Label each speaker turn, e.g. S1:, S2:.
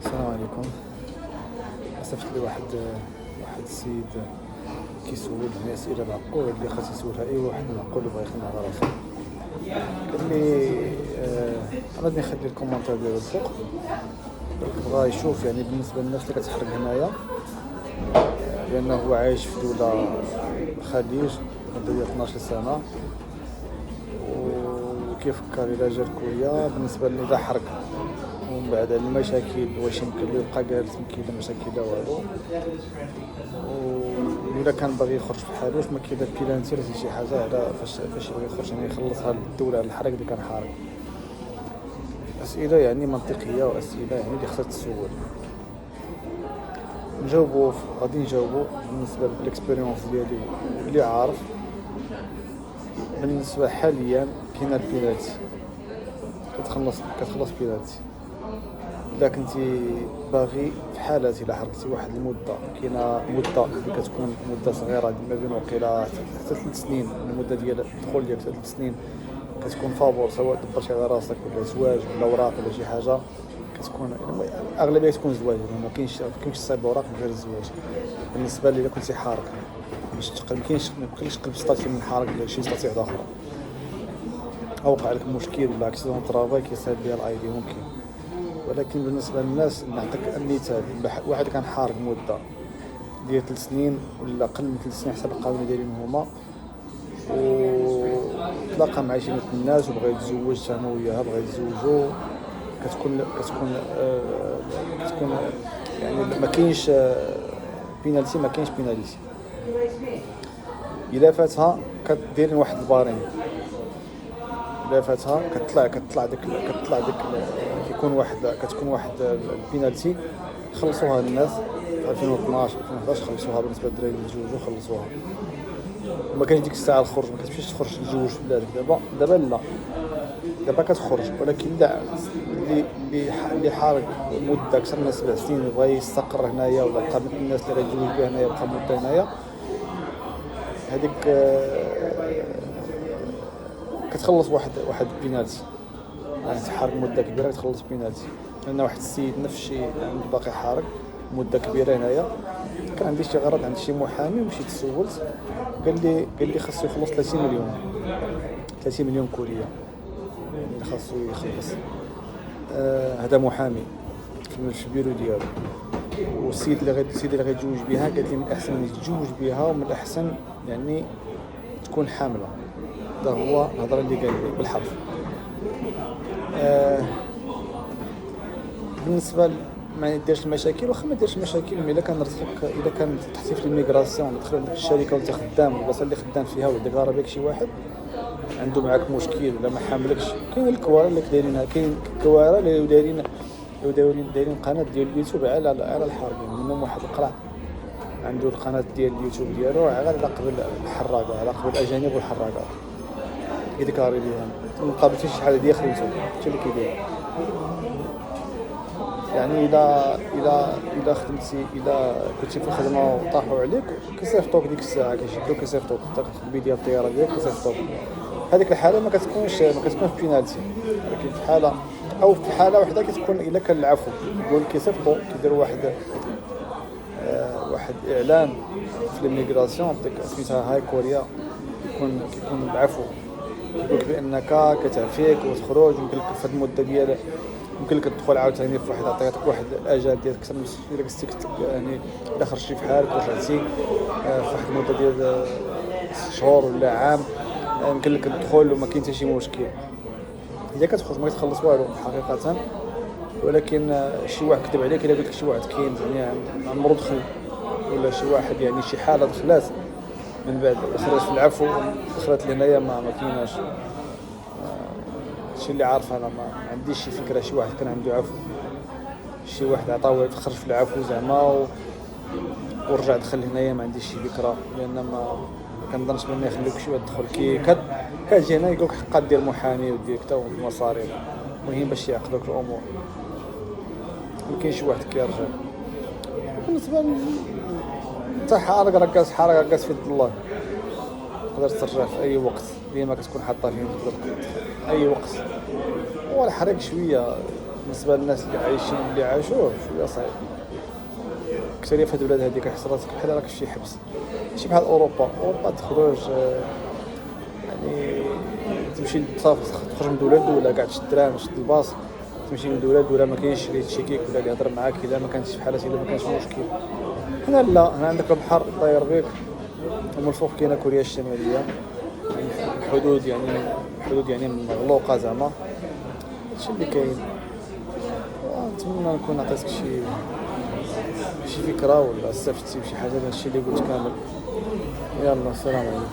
S1: السلام عليكم. صيفط لي واحد السيد كيسولني اسئله معقوله اللي خاص يسولها اي واحد معقول بغى يخدم على راسو. قال لي غادي نخلي الكومونتير ديالو الفوق، بغى يشوف يعني بالنسبه للناس اللي كتحرق هنايا، لانه هو عايش في دوله خليج مده ديال 12 سنه، وكيفكر الى جا لكوريا بالنسبه لي اذا حرق ومن بعد المشاكل واش يمكن له يبقى جالس ما كاين مشاكل لا والو، وإلا كان باغي يخرج في حاله واش ما كاين بيلانتي ولا شي حاجه على فاش يبغي يخرج يعني يخلصها الدوله على الحرق اللي كان حارق. اسئله يعني منطقيه واسئله يعني اللي خصها تسول. غادي نجاوبو بالنسبه للاكسبيريونس ديالي اللي عارف. بالنسبه حاليا كاين البيلاتي كتخلص بيلاتي. الا كنتي باغي في حالات الا حرقتي واحد المده، كاينه مده اللي كتكون مده صغيره ما بين وقيله حتى 3 سنين، المده ديال الدخول ديالك 3 سنين كتكون فابور، سواء دبرتي على راسك ولا زواج ولا اوراق ولا شي حاجه، كتكون اغلبيه تكون زواج، ما كاينش تصايب اوراق من غير الزواج. بالنسبه لي الا كنتي حارق باش تقل ما كاينش تقلب ستاتي من حارق لشي ستاتي واحده اخرى، او وقع لك مشكل ولا اكسيدون طرافاي كيصايب بها الاي دي ممكن. ولكن بالنسبه للناس نعطيك المثال، واحد كان حارق مده ديال 3 سنين ولا اقل من 3 سنين حسب القانون ديالهم هما، وتلاقى مع شي من الناس وبغى يتزوج حتى هو وياها، بغى يتزوجوا، كتكون يعني ما كاينش بينالتي، الا فاتها كدير واحد البارين، الا فاتها كتطلع ديك كتكون واحد البينالتي خلصوها الناس في 2012 2011 خلصوها بالنسبه للدراري اللي تزوجوا خلصوها، وما كاينش ديك الساعه الخروج، ما كتمشيش تخرج تتزوج في بلادك. دابا لا، دابا كتخرج، ولكن اللي حارق مده اكثر من 7 سنين وبغى يستقر هنايا ولا بقى مثل الناس اللي غيتزوج بها هنايا بقى مده هنايا، هذيك كتخلص واحد بينالتي، يعني تحارق مده كبيره كتخلص بينالتي. لان واحد السيد نفس الشيء عندي باقي حارق مده كبيره هنايا، كان عندي شي غرض عند شي محامي ومشيت سولت، قال لي خاصو يخلص 30 مليون كوريه، يعني خاصو يخلص. هذا محامي في البيرو ديالو، والسيد اللي غيتزوج بها قالت لي من الاحسن يتزوج بها ومن الاحسن يعني تكون حامله. هذا هو الهضره اللي قال لي بالحرف. بالنسبه ما يديرش المشاكل، واخا ما يديرش المشاكل، الا كان تحتي في الميغراسيون دخل عندك الشركه وانت خدام والبلاصه اللي خدام فيها وداك ضرب بك شي واحد عنده معاك مشكل ولا ما حاملكش، كاين الكوارع اللي دايرينها، كاين الكوارع اللي دايرين قناه ديال اليوتيوب على الحارقين. منهم واحد القرع عنده القناه ديال اليوتيوب ديالو غير على قبل الحراقه، على قبل الاجانب والحراقه، يذكر ليهم مقابل شي حاجه ديال خريطو شي اللي كيدير. يعني اذا خدمتي، اذا كنتي في الخدمه وطاحوا عليك كيصيفطوك ديك الساعه، كيشدوك كيصيفطوك الخبي ديال الطياره ديالك كيصيفطوك. هذيك الحاله ما كتكونش بينالتي، ولكن في حاله او في حاله واحده كتكون الا كان العفو، يقول كيصيفطوا كيديروا واحد اعلان في الميغراسيون ديك سميتها هاي كوريا، كيكون العفو، يقول لك بانك كتعفيك وتخرج، يمكن لك في هذه المده ديال يمكن لك تدخل عاوتاني في واحد، عطيتك واحد الاجال ديالك اكثر من الا كنتي يعني الا خرجتي في حالك ورجعتي في واحد المده ديال 6 شهور ولا عام، يمكن لك تدخل وما كاين حتى شي مشكل. اذا كتخرج ما كتخلص والو حقيقه، ولكن شي واحد كتب عليك الا قلت لك شي واحد كاين يعني عمرو دخل ولا شي واحد يعني شي حاله دخلات من بعد خرج في العفو دخلت لهنايا ما كايناش. الشيء اللي عارف انا ما عنديش شي فكره شي واحد كان عنده عفو، شي واحد عطاوه خرج في العفو زعما ورجع دخل هنايا، ما عنديش شي فكره، لان ما كنظنش بان يخليوك شي واحد يدخل كتجي هنا يقولك حقا دير محامي ودير حتى المصاريف، المهم باش يعقلوك الامور. يمكن شي واحد كيرجع. بالنسبه انت حارق راكاس في يد الله، تقدر ترجع في اي وقت، ديما كتكون حاطه فيه تقدر اي وقت. هو الحريق شويه بالنسبه للناس اللي عايشين اللي عاشوه شويه صعيب. اكثريه في هاد البلاد هادي كيحس راسك بحال راك في شي حبس، ماشي بحال اوروبا تخرج يعني تمشي تخرج من دوله لدوله كاع تشد الترام تشد الباص تمشي من دوله لدوله، ما كاينش اللي يتشيكيك ولا اللي يهضر معاك الا ما كانتش في حالات الا ما كانش مشكل. هنا لا، هنا عندك البحر طاير بك، ومن الفوق كاينه كوريا الشماليه، الحدود يعني مغلوقه زعما. هادشي اللي كاين. نتمنى نكون عطيتك شي فكره ولا استفدتي بشي حاجه من هادشي اللي قلت كامل. يلا السلام عليكم.